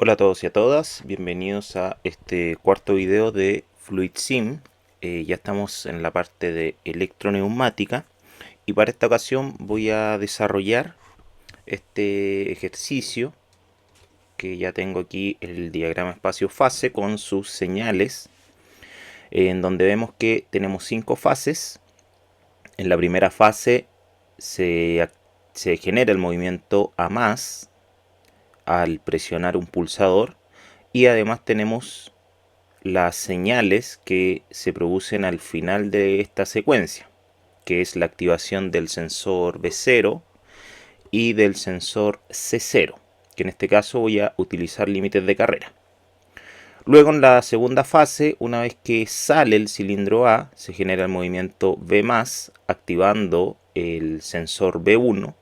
Hola a todos y a todas, bienvenidos a este cuarto video de FluidSim. Ya estamos en la parte de electroneumática y para esta ocasión voy a desarrollar este ejercicio que ya tengo aquí, el diagrama espacio-fase con sus señales, en donde vemos que tenemos 5 fases. En la primera fase se genera el movimiento A más al presionar un pulsador, y además tenemos las señales que se producen al final de esta secuencia, que es la activación del sensor B0 y del sensor C0, que en este caso voy a utilizar límites de carrera. Luego, en la segunda fase, una vez que sale el cilindro A, se genera el movimiento B+, activando el sensor B1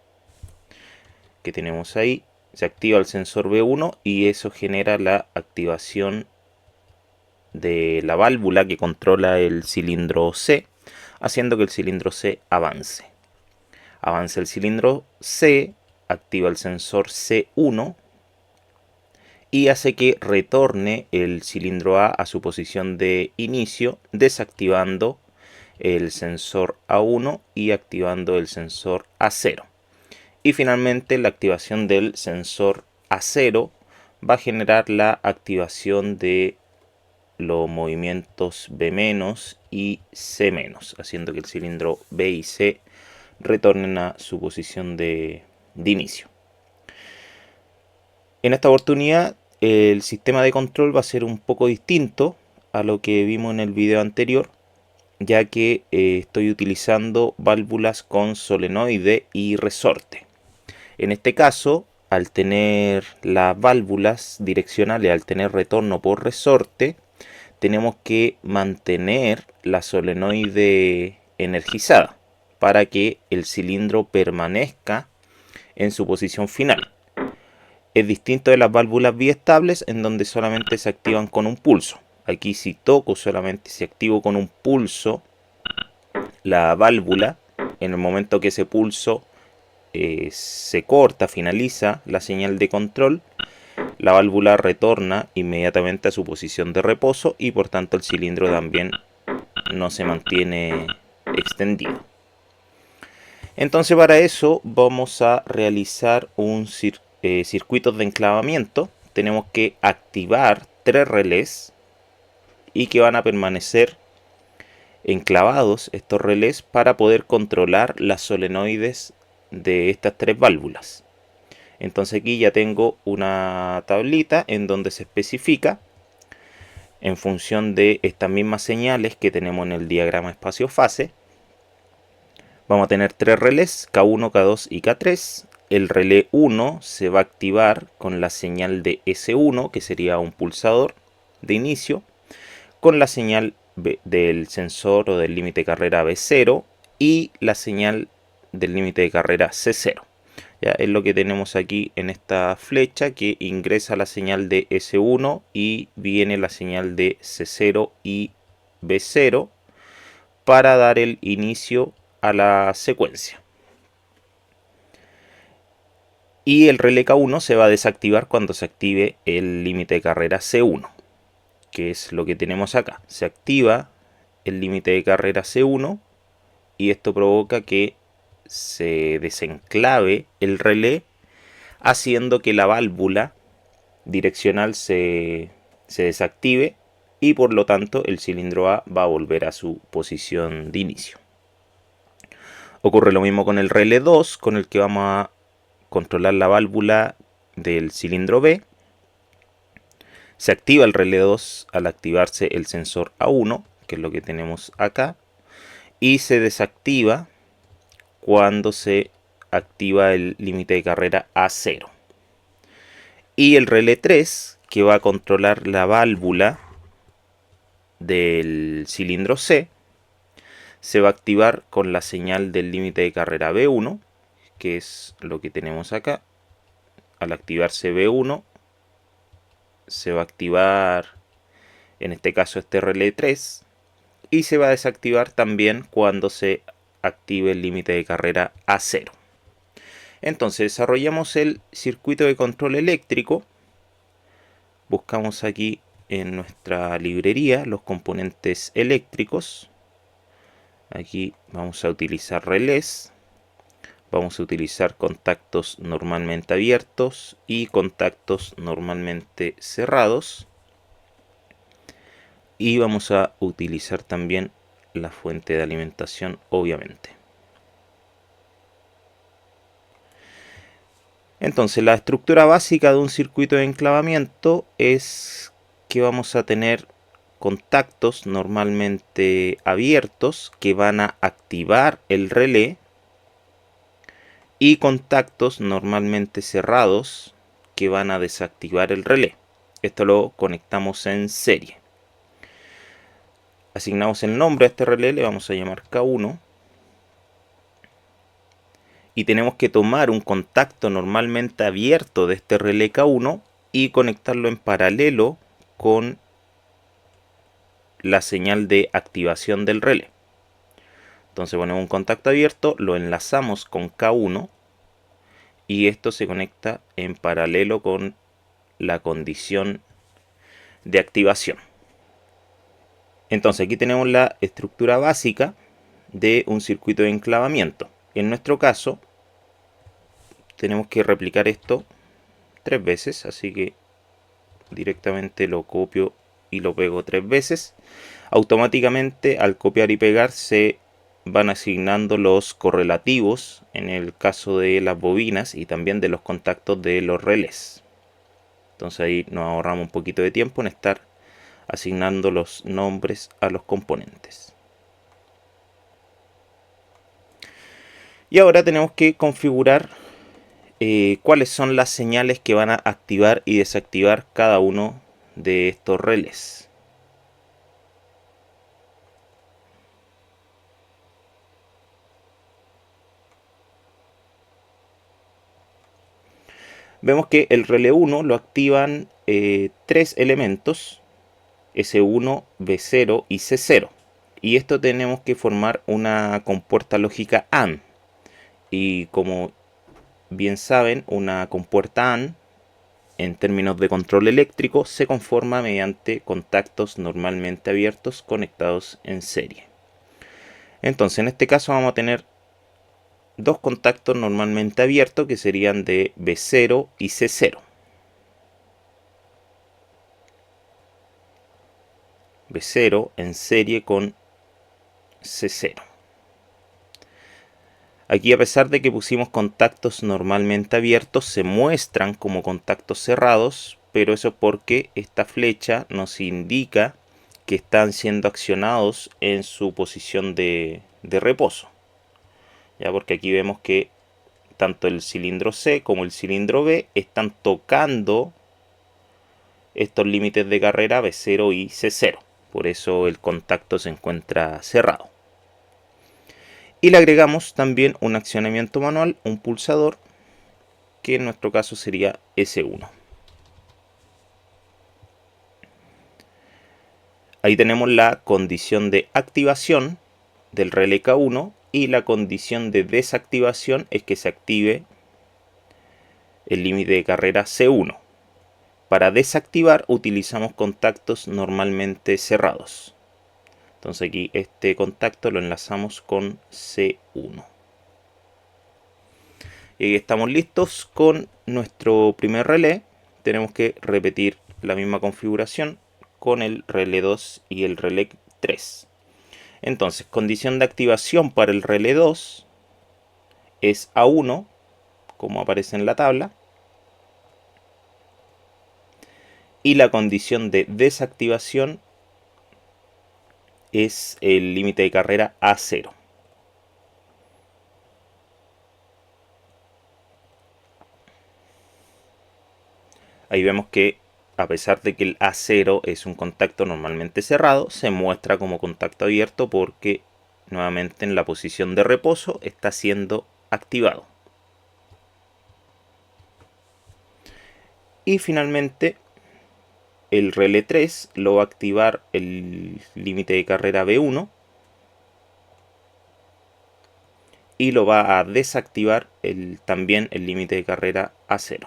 que tenemos ahí. Se activa el sensor B1 y eso genera la activación de la válvula que controla el cilindro C, haciendo que el cilindro C avance. Avanza el cilindro C, activa el sensor C1 y hace que retorne el cilindro A su posición de inicio, desactivando el sensor A1 y activando el sensor A0. Y finalmente la activación del sensor A0 va a generar la activación de los movimientos B- y C-, haciendo que el cilindro B y C retornen a su posición de inicio. En esta oportunidad el sistema de control va a ser un poco distinto a lo que vimos en el video anterior, ya que estoy utilizando válvulas con solenoide y resorte. En este caso, al tener las válvulas direccionales, al tener retorno por resorte, tenemos que mantener la solenoide energizada para que el cilindro permanezca en su posición final. Es distinto de las válvulas biestables, en donde solamente se activan con un pulso. Aquí, si toco solamente, si activo con un pulso la válvula, en el momento que ese pulso se corta, finaliza la señal de control, la válvula retorna inmediatamente a su posición de reposo y por tanto el cilindro también no se mantiene extendido. Entonces, para eso vamos a realizar un circuito de enclavamiento. Tenemos que activar 3 relés y que van a permanecer enclavados estos relés para poder controlar las solenoides de estas 3 válvulas. Entonces aquí ya tengo una tablita en donde se especifica, en función de estas mismas señales que tenemos en el diagrama espacio-fase, vamos a tener 3 relés, K1, K2 y K3. El relé 1 se va a activar con la señal de S1, que sería un pulsador de inicio, con la señal del sensor o del límite de carrera B0 y la señal del límite de carrera C0. Ya es lo que tenemos aquí en esta flecha, que ingresa la señal de S1 y viene la señal de C0 y B0 para dar el inicio a la secuencia. Y el relé K1 se va a desactivar cuando se active el límite de carrera C1, que es lo que tenemos acá. Se activa el límite de carrera C1 y esto provoca que se desenclave el relé, haciendo que la válvula direccional se desactive y por lo tanto el cilindro A va a volver a su posición de inicio. Ocurre lo mismo con el relé 2, con el que vamos a controlar la válvula del cilindro B. Se activa el relé 2 al activarse el sensor A1, que es lo que tenemos acá, y se desactiva cuando se activa el límite de carrera A0. Y el relé 3, que va a controlar la válvula del cilindro C, se va a activar con la señal del límite de carrera B1, que es lo que tenemos acá. Al activarse B1, se va a activar, en este caso, este relé 3, y se va a desactivar también cuando se active el límite de carrera A0. Entonces desarrollamos el circuito de control eléctrico buscamos aquí en nuestra librería los componentes eléctricos. Aquí vamos a utilizar relés, vamos a utilizar contactos normalmente abiertos y contactos normalmente cerrados, y vamos a utilizar también la fuente de alimentación, obviamente. Entonces, la estructura básica de un circuito de enclavamiento es que vamos a tener contactos normalmente abiertos que van a activar el relé y contactos normalmente cerrados que van a desactivar el relé. Esto lo conectamos en serie. Asignamos el nombre a este relé, le vamos a llamar K1. Y tenemos que tomar un contacto normalmente abierto de este relé K1 y conectarlo en paralelo con la señal de activación del relé. Entonces ponemos un contacto abierto, lo enlazamos con K1 y esto se conecta en paralelo con la condición de activación. Entonces aquí tenemos la estructura básica de un circuito de enclavamiento. En nuestro caso tenemos que replicar esto 3 veces, así que directamente lo copio y lo pego 3 veces. Automáticamente al copiar y pegar se van asignando los correlativos en el caso de las bobinas y también de los contactos de los relés. Entonces ahí nos ahorramos un poquito de tiempo en estar asignando los nombres a los componentes. Y ahora tenemos que configurar cuáles son las señales que van a activar y desactivar cada uno de estos relés. Vemos que el relé 1 lo activan 3 elementos, S1, B0 y C0. Y esto tenemos que formar una compuerta lógica AND. Y como bien saben, una compuerta AND, en términos de control eléctrico, se conforma mediante contactos normalmente abiertos conectados en serie. Entonces, en este caso vamos a tener dos contactos normalmente abiertos que serían de B0 y C0. B0 en serie con C0. Aquí, a pesar de que pusimos contactos normalmente abiertos, se muestran como contactos cerrados, pero eso es porque esta flecha nos indica que están siendo accionados en su posición de reposo. Ya, porque aquí vemos que tanto el cilindro C como el cilindro B están tocando estos límites de carrera B0 y C0. Por eso el contacto se encuentra cerrado. Y le agregamos también un accionamiento manual, un pulsador, que en nuestro caso sería S1. Ahí tenemos la condición de activación del relé K1 y la condición de desactivación es que se active el límite de carrera C1. Para desactivar utilizamos contactos normalmente cerrados. Entonces aquí este contacto lo enlazamos con C1. Y estamos listos con nuestro primer relé. Tenemos que repetir la misma configuración con el relé 2 y el relé 3. Entonces, condición de activación para el relé 2 es A1, como aparece en la tabla. Y la condición de desactivación es el límite de carrera A0. Ahí vemos que a pesar de que el A0 es un contacto normalmente cerrado, se muestra como contacto abierto porque nuevamente en la posición de reposo está siendo activado. Y finalmente el relé 3 lo va a activar el límite de carrera B1 y lo va a desactivar también el límite de carrera A0.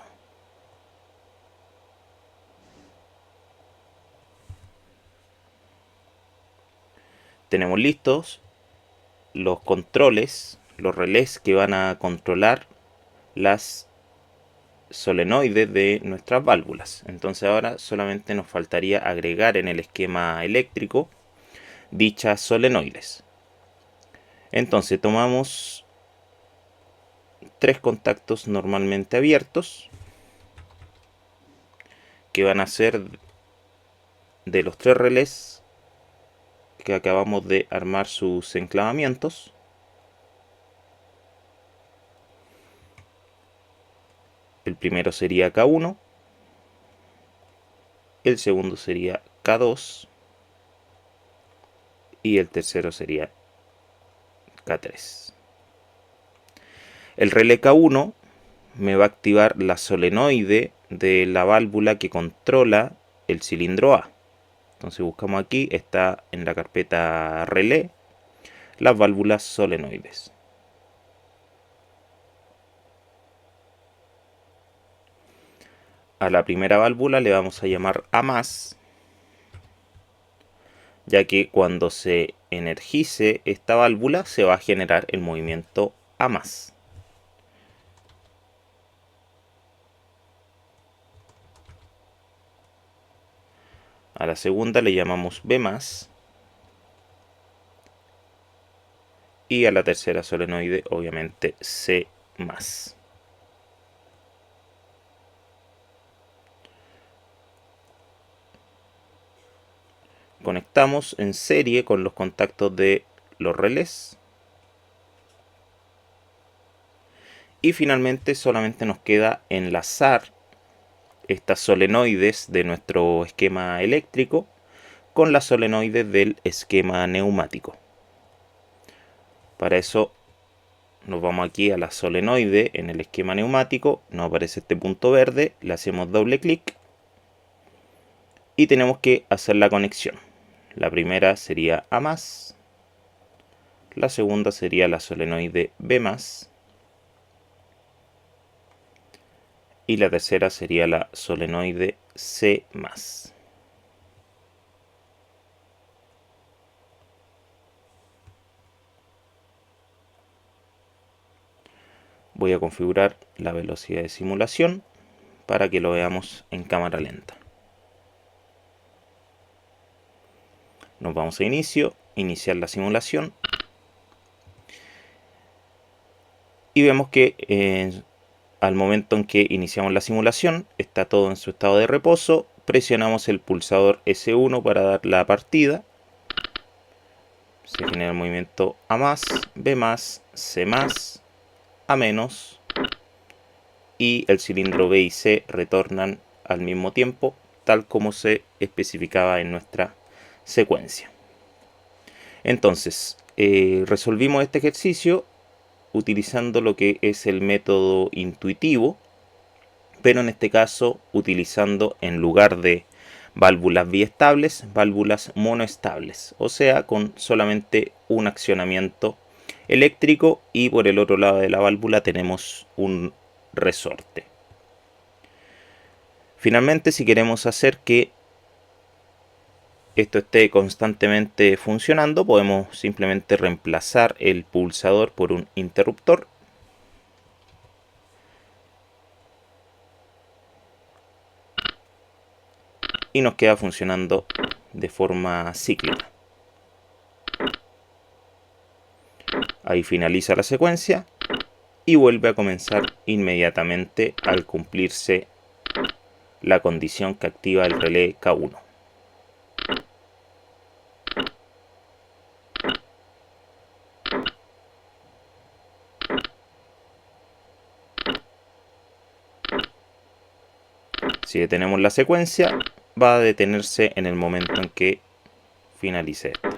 tenemos listos los controles, los relés que van a controlar las solenoides de nuestras válvulas. Entonces ahora solamente nos faltaría agregar en el esquema eléctrico dichas solenoides. Entonces tomamos tres contactos normalmente abiertos, que van a ser de los tres relés que acabamos de armar sus enclavamientos. El primero sería K1, el segundo sería K2 y el tercero sería K3. El relé K1 me va a activar la solenoide de la válvula que controla el cilindro A. Entonces buscamos aquí, está en la carpeta relé, las válvulas solenoides. A la primera válvula le vamos a llamar A+, ya que cuando se energice esta válvula se va a generar el movimiento A+. A la segunda le llamamos B+, y a la tercera solenoide obviamente C+. Conectamos en serie con los contactos de los relés. Y finalmente solamente nos queda enlazar estas solenoides de nuestro esquema eléctrico con las solenoides del esquema neumático. Para eso nos vamos aquí a la solenoide en el esquema neumático, nos aparece este punto verde, le hacemos doble clic y tenemos que hacer la conexión. La primera sería A+, la segunda sería la solenoide B+, y la tercera sería la solenoide C+. Voy a configurar la velocidad de simulación para que lo veamos en cámara lenta. Nos vamos a inicio, iniciar la simulación. Y vemos que al momento en que iniciamos la simulación está todo en su estado de reposo. Presionamos el pulsador S1 para dar la partida. Se genera el movimiento A+, B+, C+, A-, y el cilindro B y C retornan al mismo tiempo, tal como se especificaba en nuestra secuencia. Entonces, resolvimos este ejercicio utilizando lo que es el método intuitivo, pero en este caso utilizando, en lugar de válvulas biestables, válvulas monoestables, o sea, con solamente un accionamiento eléctrico, y por el otro lado de la válvula tenemos un resorte. Finalmente, si queremos hacer que esto esté constantemente funcionando, podemos simplemente reemplazar el pulsador por un interruptor. Y nos queda funcionando de forma cíclica. Ahí finaliza la secuencia y vuelve a comenzar inmediatamente al cumplirse la condición que activa el relé K1. Si detenemos la secuencia, va a detenerse en el momento en que finalice esto.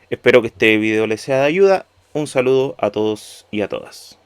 Espero que este video les sea de ayuda. Un saludo a todos y a todas.